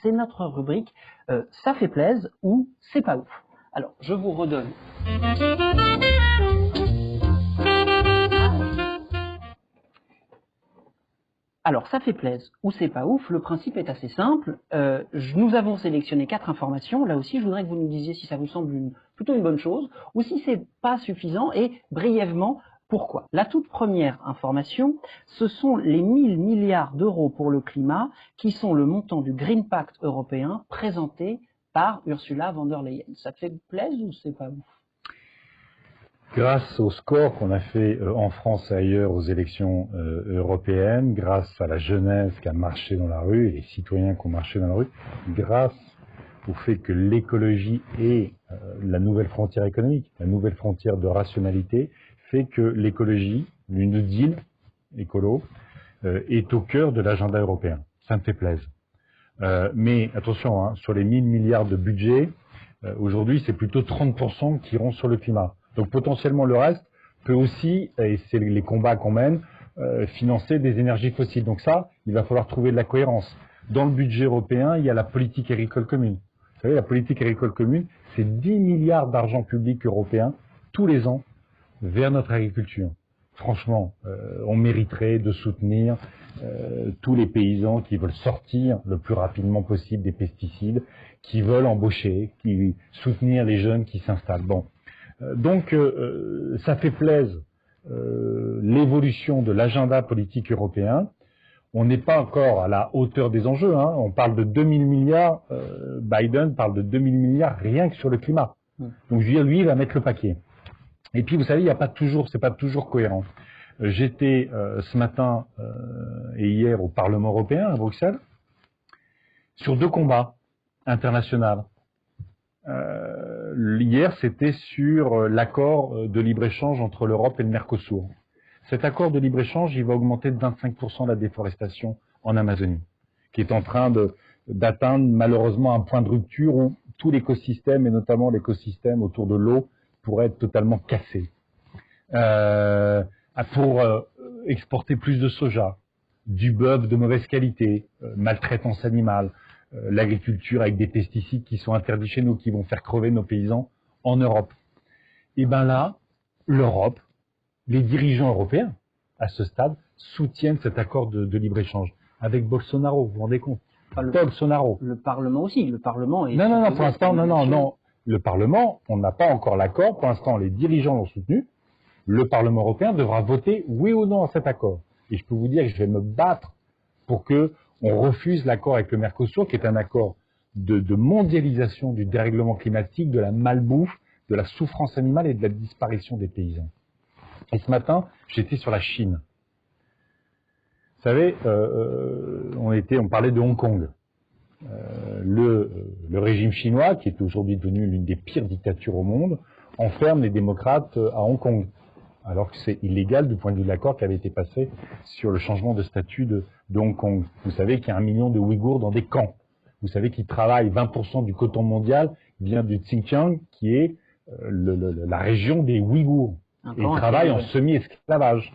C'est notre rubrique ça fait plaise ou c'est pas ouf. Alors, je vous redonne. Alors, ça fait plaise ou c'est pas ouf, le principe est assez simple. Nous avons sélectionné 4 informations. Là aussi, je voudrais que vous nous disiez si ça vous semble plutôt une bonne chose ou si c'est pas suffisant et brièvement, pourquoi. La toute première information, ce sont les 1000 milliards d'euros pour le climat qui sont le montant du Green Pact européen présenté par Ursula von der Leyen. Ça te fait plaise ou c'est pas ouf? Grâce au score qu'on a fait en France et ailleurs aux élections européennes, grâce à la jeunesse qui a marché dans la rue et les citoyens qui ont marché dans la rue, grâce au fait que l'écologie est la nouvelle frontière économique, la nouvelle frontière de rationalité, fait que l'écologie, le New Deal écolo, est au cœur de l'agenda européen. Ça me fait plaisir. Mais attention, hein, sur les 1000 milliards de budget, aujourd'hui c'est plutôt 30% qui iront sur le climat. Donc potentiellement le reste peut aussi, et c'est les combats qu'on mène, financer des énergies fossiles. Donc ça, il va falloir trouver de la cohérence. Dans le budget européen, il y a la politique agricole commune. Vous savez, la politique agricole commune, c'est 10 milliards d'argent public européen tous les ans vers notre agriculture. Franchement, on mériterait de soutenir tous les paysans qui veulent sortir le plus rapidement possible des pesticides, qui veulent embaucher, qui soutenir les jeunes qui s'installent. Bon. Donc, ça fait plaisir l'évolution de l'agenda politique européen. On n'est pas encore à la hauteur des enjeux. Hein. On parle de 2000 milliards, Biden parle de 2000 milliards rien que sur le climat. Donc, je veux dire, lui, il va mettre le paquet. Et puis, vous savez, il n'y a pas toujours, c'est pas toujours cohérent. J'étais ce matin et hier au Parlement européen à Bruxelles sur 2 combats internationaux. Hier, c'était sur l'accord de libre-échange entre l'Europe et le Mercosur. Cet accord de libre-échange, il va augmenter de 25% la déforestation en Amazonie, qui est en train d'atteindre malheureusement un point de rupture où tout l'écosystème, et notamment l'écosystème autour de l'eau, pourrait être totalement cassé. Pour exporter plus de soja, du bœuf de mauvaise qualité, maltraitance animale, l'agriculture avec des pesticides qui sont interdits chez nous, qui vont faire crever nos paysans en Europe. Et bien là, l'Europe, les dirigeants européens, à ce stade, soutiennent cet accord de libre-échange. Avec Bolsonaro, vous vous rendez compte? Bolsonaro. Le Parlement aussi, le Parlement est... Non, pour l'instant, non. Le Parlement, on n'a pas encore l'accord. Pour l'instant, les dirigeants l'ont soutenu. Le Parlement européen devra voter oui ou non à cet accord. Et je peux vous dire que je vais me battre pour que on refuse l'accord avec le Mercosur, qui est un accord de mondialisation du dérèglement climatique, de la malbouffe, de la souffrance animale et de la disparition des paysans. Et ce matin, j'étais sur la Chine. Vous savez, on parlait de Hong Kong. Le régime chinois, qui est aujourd'hui devenu l'une des pires dictatures au monde, enferme les démocrates à Hong Kong, alors que c'est illégal du point de vue de l'accord qui avait été passé sur le changement de statut de Hong Kong. Vous savez qu'il y a 1 million de Ouïghours dans des camps. Vous savez qu'ils travaillent, 20% du coton mondial vient du Xinjiang, qui est la région des Ouïghours. Et ils travaillent en semi-esclavage,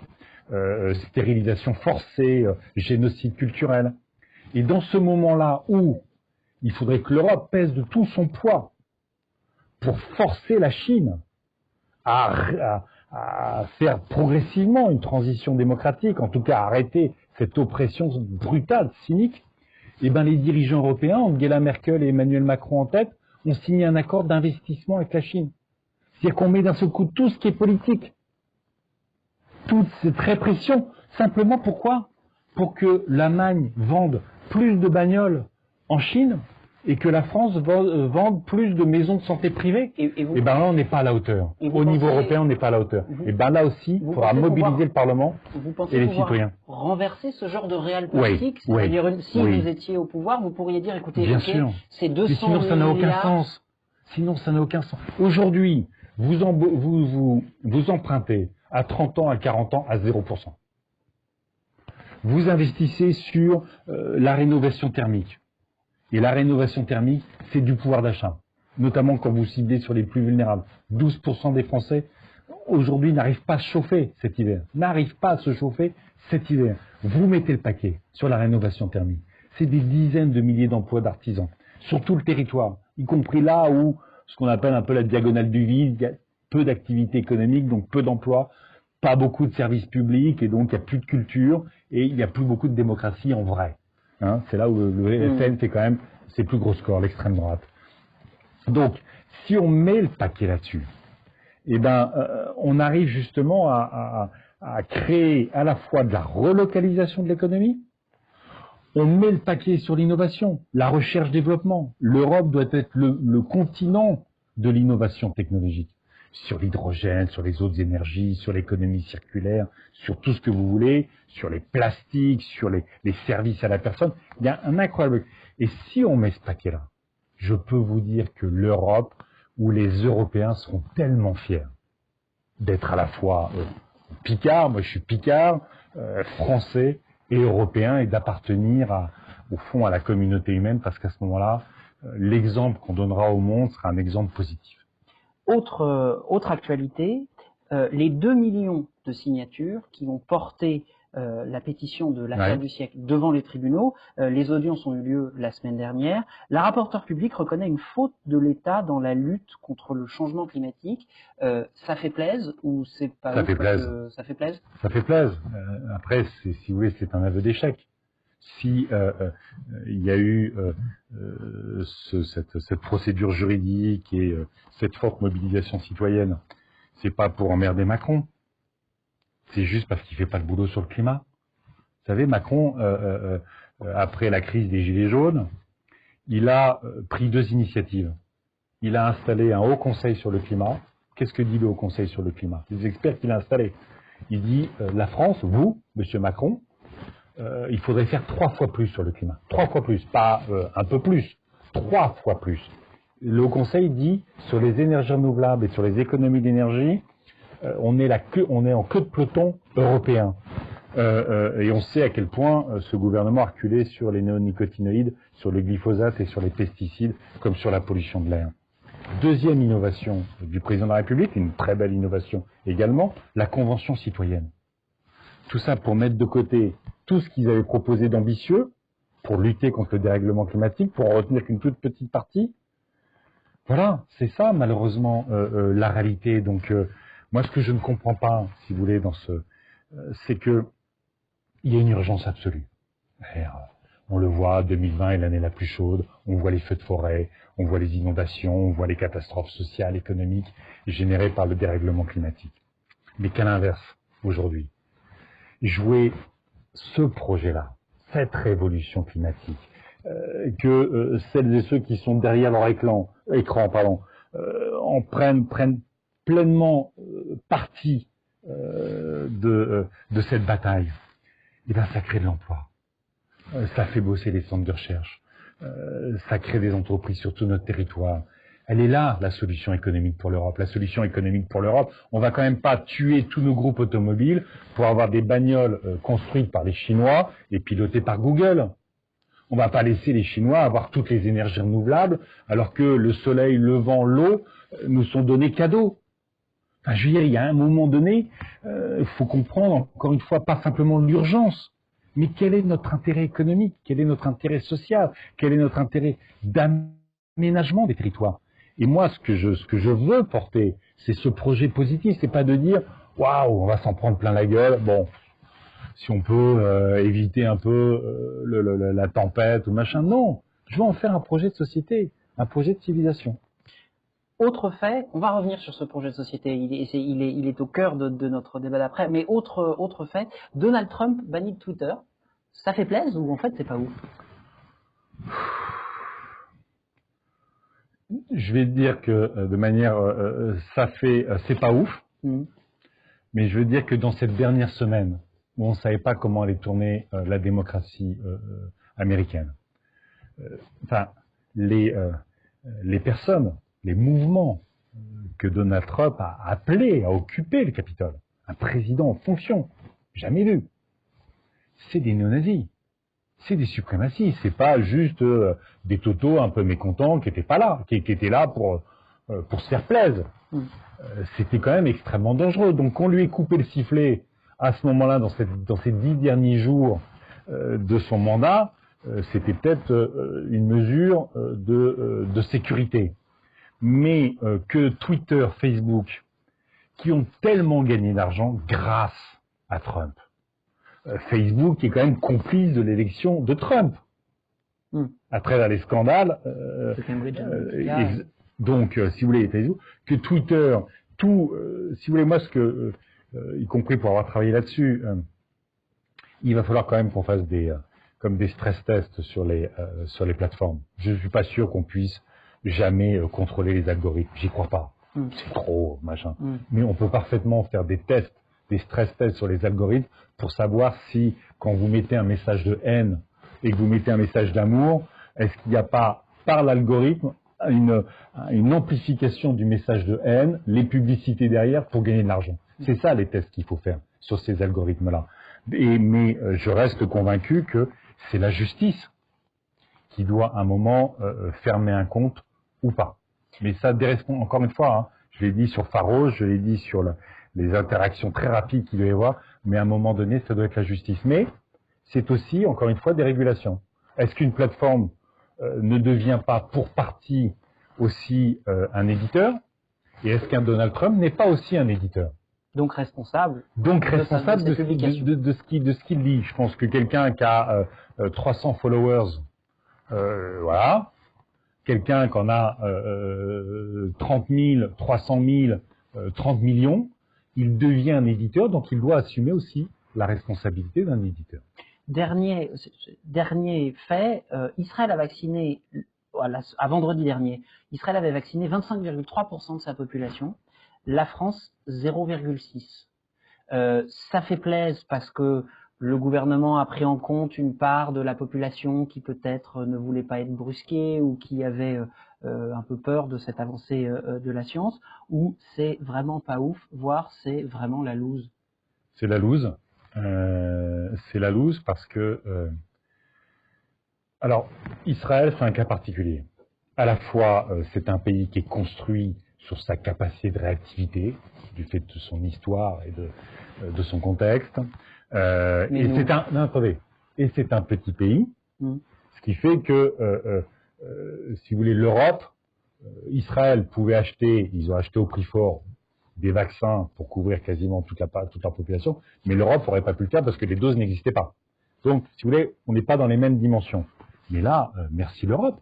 stérilisation forcée, génocide culturel. Et dans ce moment-là où il faudrait que l'Europe pèse de tout son poids pour forcer la Chine à faire progressivement une transition démocratique, en tout cas à arrêter cette oppression brutale, cynique, et ben les dirigeants européens, Angela Merkel et Emmanuel Macron en tête, ont signé un accord d'investissement avec la Chine. C'est-à-dire qu'on met d'un seul coup tout ce qui est politique, toute cette répression, simplement pourquoi? Pour que l'Allemagne vende plus de bagnoles en Chine et que la France vende plus de maisons de santé privées. Et bien là, on n'est pas à la hauteur. Au niveau européen, on n'est pas à la hauteur. Et bien là aussi, il faudra mobiliser le Parlement et les citoyens. Renverser ce genre de réel politique, c'est-à-dire si vous étiez au pouvoir, vous pourriez dire, écoutez, c'est 200 sinon, ça n'a aucun sens. Sinon, ça n'a aucun sens. Aujourd'hui, vous empruntez à 30 ans, à 40 ans, à 0%. Vous investissez sur la rénovation thermique. Et la rénovation thermique, c'est du pouvoir d'achat. Notamment quand vous ciblez sur les plus vulnérables. 12% des Français, aujourd'hui, n'arrivent pas à se chauffer cet hiver. N'arrivent pas à se chauffer cet hiver. Vous mettez le paquet sur la rénovation thermique. c'est des dizaines de milliers d'emplois d'artisans sur tout le territoire, y compris là où ce qu'on appelle un peu la diagonale du vide, il y a peu d'activité économique, donc peu d'emplois, pas beaucoup de services publics, et donc il n'y a plus de culture, et il n'y a plus beaucoup de démocratie en vrai. Hein, c'est là où le FN fait quand même ses plus gros scores, l'extrême droite. Donc, si on met le paquet là-dessus, eh ben, on arrive justement à créer à la fois de la relocalisation de l'économie, on met le paquet sur l'innovation, la recherche-développement. L'Europe doit être le continent de l'innovation technologique. Sur l'hydrogène, sur les autres énergies, sur l'économie circulaire, sur tout ce que vous voulez, sur les plastiques, sur les services à la personne. Il y a un incroyable... Et si on met ce paquet-là, je peux vous dire que l'Europe ou les Européens seront tellement fiers d'être à la fois Picard, moi je suis Picard, français et européen, et d'appartenir au fond à la communauté humaine, parce qu'à ce moment-là, l'exemple qu'on donnera au monde sera un exemple positif. Autre actualité, les 2 millions de signatures qui ont porté la pétition de l'affaire du siècle devant les tribunaux, les audiences ont eu lieu la semaine dernière. La rapporteure publique reconnaît une faute de l'État dans la lutte contre le changement climatique. Ça fait plaise ou c'est pas ça ouf, fait plaise. ça fait plaise. Ça fait plaise. Après, si vous voulez, c'est un aveu d'échec. Si il y a eu cette procédure juridique et cette forte mobilisation citoyenne, c'est pas pour emmerder Macron, c'est juste parce qu'il fait pas le boulot sur le climat. Vous savez, Macron, après la crise des Gilets jaunes, il a pris 2 initiatives. Il a installé un haut conseil sur le climat. Qu'est-ce que dit le haut conseil sur le climat? Les experts qu'il a installés. Il dit, la France, vous, monsieur Macron, il faudrait faire 3 fois plus sur le climat. 3 fois plus, pas un peu plus. 3 fois plus. Le Haut Conseil dit, sur les énergies renouvelables et sur les économies d'énergie, on est en queue de peloton européen. Et on sait à quel point ce gouvernement a reculé sur les néonicotinoïdes, sur le glyphosate et sur les pesticides, comme sur la pollution de l'air. Deuxième innovation du président de la République, une très belle innovation également, la Convention citoyenne. Tout ça pour mettre de côté tout ce qu'ils avaient proposé d'ambitieux, pour lutter contre le dérèglement climatique, pour en retenir qu'une toute petite partie. Voilà, c'est ça malheureusement la réalité. Donc moi ce que je ne comprends pas, si vous voulez, c'est que il y a une urgence absolue. On le voit, 2020 est l'année la plus chaude, on voit les feux de forêt, on voit les inondations, on voit les catastrophes sociales, économiques générées par le dérèglement climatique. Mais qu'à l'inverse, aujourd'hui, jouer ce projet-là, cette révolution climatique, que celles et ceux qui sont derrière leur écran, en prennent pleinement partie de cette bataille, et bien ça crée de l'emploi. Ça fait bosser les centres de recherche, ça crée des entreprises sur tout notre territoire. Elle est là, la solution économique pour l'Europe. La solution économique pour l'Europe, on va quand même pas tuer tous nos groupes automobiles pour avoir des bagnoles construites par les Chinois et pilotées par Google. On va pas laisser les Chinois avoir toutes les énergies renouvelables alors que le soleil, le vent, l'eau nous sont donnés cadeaux. Enfin, je veux dire, il y a un moment donné, il faut comprendre, encore une fois, pas simplement l'urgence, mais quel est notre intérêt économique, quel est notre intérêt social, quel est notre intérêt d'aménagement des territoires. Et moi, ce que je veux porter, c'est ce projet positif. C'est pas de dire, waouh, on va s'en prendre plein la gueule. Bon, si on peut éviter un peu la tempête ou machin. Non, je veux en faire un projet de société, un projet de civilisation. Autre fait, on va revenir sur ce projet de société, il est au cœur de notre débat d'après, mais autre fait, Donald Trump banni de Twitter, ça fait plaisir ou en fait c'est pas ouf? Je vais dire que de manière, c'est pas ouf, mais je veux dire que dans cette dernière semaine, où on ne savait pas comment allait tourner la démocratie américaine, les personnes, les mouvements que Donald Trump a appelés à occuper le Capitole, un président en fonction, jamais vu, c'est des néo-nazis. C'est des suprématies, c'est pas juste des totos un peu mécontents qui étaient pas là, qui étaient là pour se faire plaisir. C'était quand même extrêmement dangereux. Donc qu'on lui ait coupé le sifflet à ce moment-là, dans ces 10 derniers jours de son mandat, c'était peut-être une mesure de sécurité. Mais que Twitter, Facebook, qui ont tellement gagné d'argent grâce à Trump. Facebook est quand même complice de l'élection de Trump. À travers les scandales. Donc, si vous voulez, Facebook, que Twitter, tout, si vous voulez, moi, y compris pour avoir travaillé là-dessus, il va falloir quand même qu'on fasse comme des stress tests sur les plateformes. Je ne suis pas sûr qu'on puisse jamais contrôler les algorithmes. J'y crois pas. C'est trop, machin. Mais on peut parfaitement faire des tests, des stress tests sur les algorithmes pour savoir si, quand vous mettez un message de haine et que vous mettez un message d'amour, est-ce qu'il n'y a pas, par l'algorithme, une amplification du message de haine, les publicités derrière pour gagner de l'argent. C'est ça les tests qu'il faut faire sur ces algorithmes-là. Mais je reste convaincu que c'est la justice qui doit à un moment fermer un compte ou pas. Mais ça dérespond, encore une fois, hein, je l'ai dit sur Pharos, je l'ai dit sur les interactions très rapides qu'il doit y avoir, mais à un moment donné, ça doit être la justice. Mais c'est aussi, encore une fois, des régulations. Est-ce qu'une plateforme ne devient pas pour partie aussi un éditeur? Et est-ce qu'un Donald Trump n'est pas aussi un éditeur? Donc responsable. Donc responsable de ce qu'il dit. Je pense que quelqu'un qui a 300 followers, voilà, quelqu'un qui en a 30 000, 300 000, 30 millions, il devient un éditeur, donc il doit assumer aussi la responsabilité d'un éditeur. Dernier fait, Israël a vacciné, à vendredi dernier, Israël avait vacciné 25,3% de sa population, la France 0,6%. Ça fait plaisir parce que le gouvernement a pris en compte une part de la population qui peut-être ne voulait pas être brusquée ou qui avait un peu peur de cette avancée de la science, ou c'est vraiment pas ouf, voire c'est vraiment la loose. C'est la loose. C'est la loose parce que... alors, Israël, c'est un cas particulier. À la fois, c'est un pays qui est construit sur sa capacité de réactivité, du fait de son histoire et de son contexte. Et c'est un petit pays, ce qui fait que, si vous voulez, l'Europe, Israël pouvait acheter, ils ont acheté au prix fort, des vaccins pour couvrir quasiment toute leur population, mais l'Europe n'aurait pas pu le faire parce que les doses n'existaient pas. Donc, si vous voulez, on n'est pas dans les mêmes dimensions. Mais là, merci l'Europe.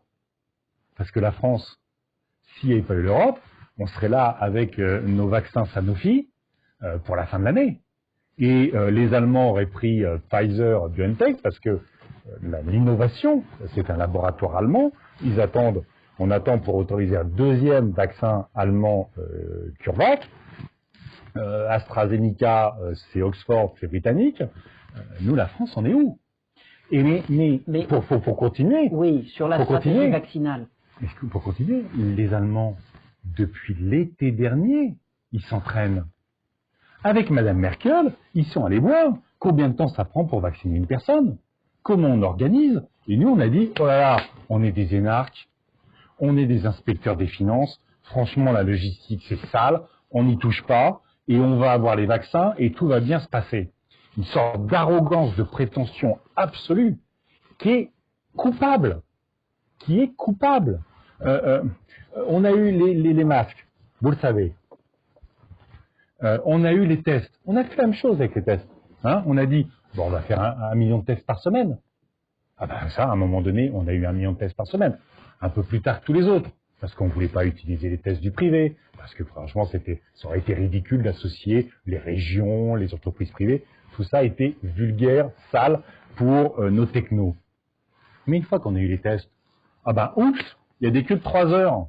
Parce que la France, s'il n'y avait pas eu l'Europe, on serait là avec nos vaccins Sanofi pour la fin de l'année. Et les Allemands auraient pris Pfizer, BioNTech, parce que l'innovation, c'est un laboratoire allemand. On attend pour autoriser un deuxième vaccin allemand CureVac. AstraZeneca, c'est Oxford, c'est britannique. Nous, la France, on est où? Mais pour continuer. Oui, sur la stratégie vaccinale. Pour continuer, les Allemands, depuis l'été dernier, ils s'entraînent. Avec Madame Merkel, ils sont allés voir combien de temps ça prend pour vacciner une personne, comment on organise. Et nous, on a dit, oh là là, on est des énarques, on est des inspecteurs des finances, franchement, la logistique, c'est sale, on n'y touche pas, et on va avoir les vaccins, et tout va bien se passer. Une sorte d'arrogance, de prétention absolue, qui est coupable. On a eu les masques, vous le savez. On a eu les tests. On a fait la même chose avec les tests. Hein, on a dit, bon, on va faire un million de tests par semaine. Ah ben ça, à un moment donné, on a eu 1 million de tests par semaine. Un peu plus tard que tous les autres. Parce qu'on ne voulait pas utiliser les tests du privé. Parce que franchement, ça aurait été ridicule d'associer les régions, les entreprises privées. Tout ça a été vulgaire, sale pour nos technos. Mais une fois qu'on a eu les tests, ah ben oups, il y a des queues de 3 heures.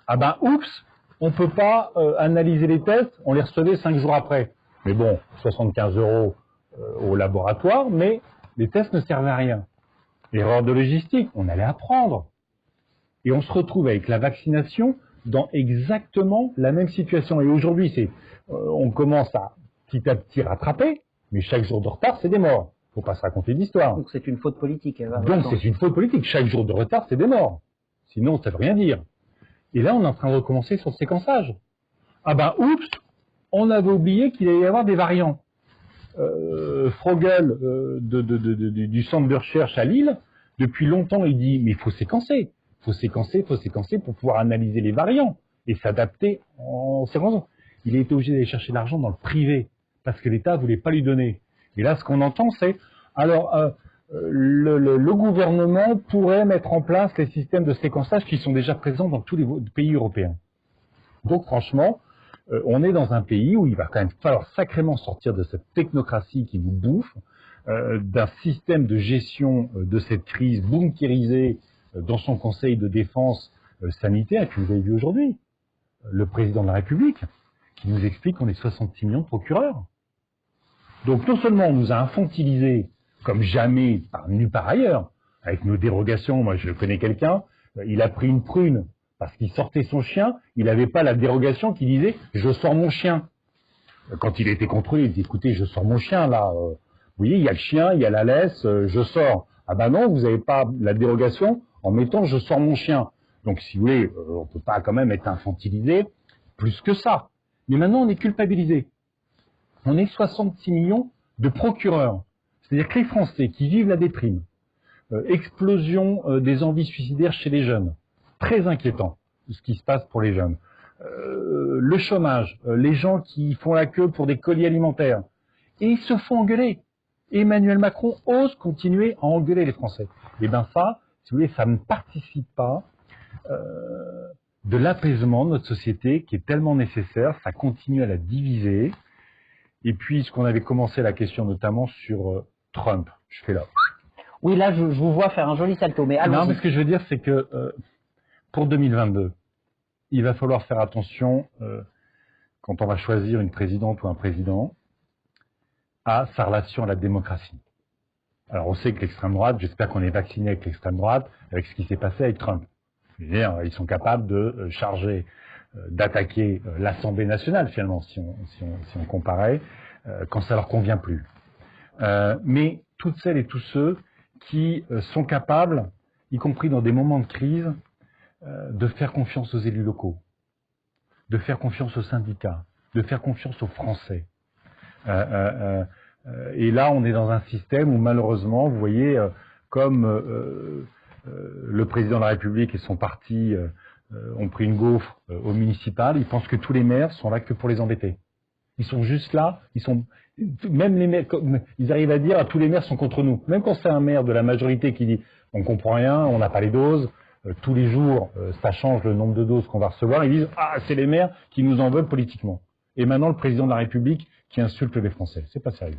Ah ben oups, on ne peut pas analyser les tests, on les recevait 5 jours après. Mais bon, 75 € au laboratoire, mais les tests ne servaient à rien. Erreur de logistique, on allait apprendre. Et on se retrouve avec la vaccination dans exactement la même situation. Et aujourd'hui, on commence à petit rattraper, mais chaque jour de retard, c'est des morts. Il ne faut pas se raconter d'histoire. Donc c'est une faute politique. Donc c'est une faute politique. Chaque jour de retard, c'est des morts. Sinon, ça ne veut rien dire. Et là, on est en train de recommencer sur le séquençage. Ah ben, oups, on avait oublié qu'il allait y avoir des variants. Frogel du centre de recherche à Lille Depuis longtemps, il dit, mais il faut séquencer. Il faut séquencer pour pouvoir analyser les variants et s'adapter en séquençant. Il a été obligé d'aller chercher l'argent dans le privé parce que l'État voulait pas lui donner. Et là, ce qu'on entend, c'est, alors, le gouvernement pourrait mettre en place les systèmes de séquençage qui sont déjà présents dans tous les pays européens. Donc, franchement, on est dans un pays où il va quand même falloir sacrément sortir de cette technocratie qui nous bouffe, d'un système de gestion de cette crise bunkérisée dans son conseil de défense sanitaire que vous avez vu aujourd'hui. Le président de la République qui nous explique qu'on est 66 millions de procureurs. Donc non seulement on nous a infantilisés comme jamais nulle part ailleurs, avec nos dérogations. Moi je connais quelqu'un, il a pris une prune parce qu'il sortait son chien, il n'avait pas la dérogation qui disait « je sors mon chien ». Quand il était contrôlé, il dit « écoutez, je sors mon chien là, vous voyez, il y a le chien, il y a la laisse, je sors ». Ah ben non, vous n'avez pas la dérogation en mettant « je sors mon chien ». Donc si vous voulez, on ne peut pas quand même être infantilisé plus que ça. Mais maintenant on est culpabilisé. On est 66 millions de procureurs. C'est-à-dire que les Français qui vivent la déprime, explosion des envies suicidaires chez les jeunes, très inquiétant ce qui se passe pour les jeunes. Le chômage, les gens qui font la queue pour des colis alimentaires, et ils se font engueuler. Emmanuel Macron ose continuer à engueuler les Français. Et bien ça, si vous voulez, ça ne participe pas de l'apaisement de notre société qui est tellement nécessaire, ça continue à la diviser. Et puis, ce qu'on avait commencé la question notamment sur Trump, je fais là. Oui, là, je vous vois faire un joli salto, mais allons-y. Non, mais ce que je veux dire, c'est que pour 2022, il va falloir faire attention, quand on va choisir une présidente ou un président, à sa relation à la démocratie. Alors, on sait que l'extrême droite, j'espère qu'on est vacciné avec l'extrême droite, avec ce qui s'est passé avec Trump. Je veux dire, ils sont capables de charger, d'attaquer l'Assemblée nationale, finalement, si on comparait, quand ça leur convient plus. Mais toutes celles et tous ceux qui sont capables, y compris dans des moments de crise, de faire confiance aux élus locaux, de faire confiance aux syndicats, de faire confiance aux Français. Et là, on est dans un système où, malheureusement, vous voyez, comme le président de la République et son parti ont pris une gaufre au municipal, ils pensent que tous les maires sont là que pour les embêter. Ils sont juste là, même les maires, ils arrivent à dire à tous les maires sont contre nous. Même quand c'est un maire de la majorité qui dit on comprend rien, on n'a pas les doses, tous les jours ça change le nombre de doses qu'on va recevoir, ils disent ah c'est les maires qui nous en veulent politiquement. Et maintenant le président de la République qui insulte les Français, c'est pas sérieux.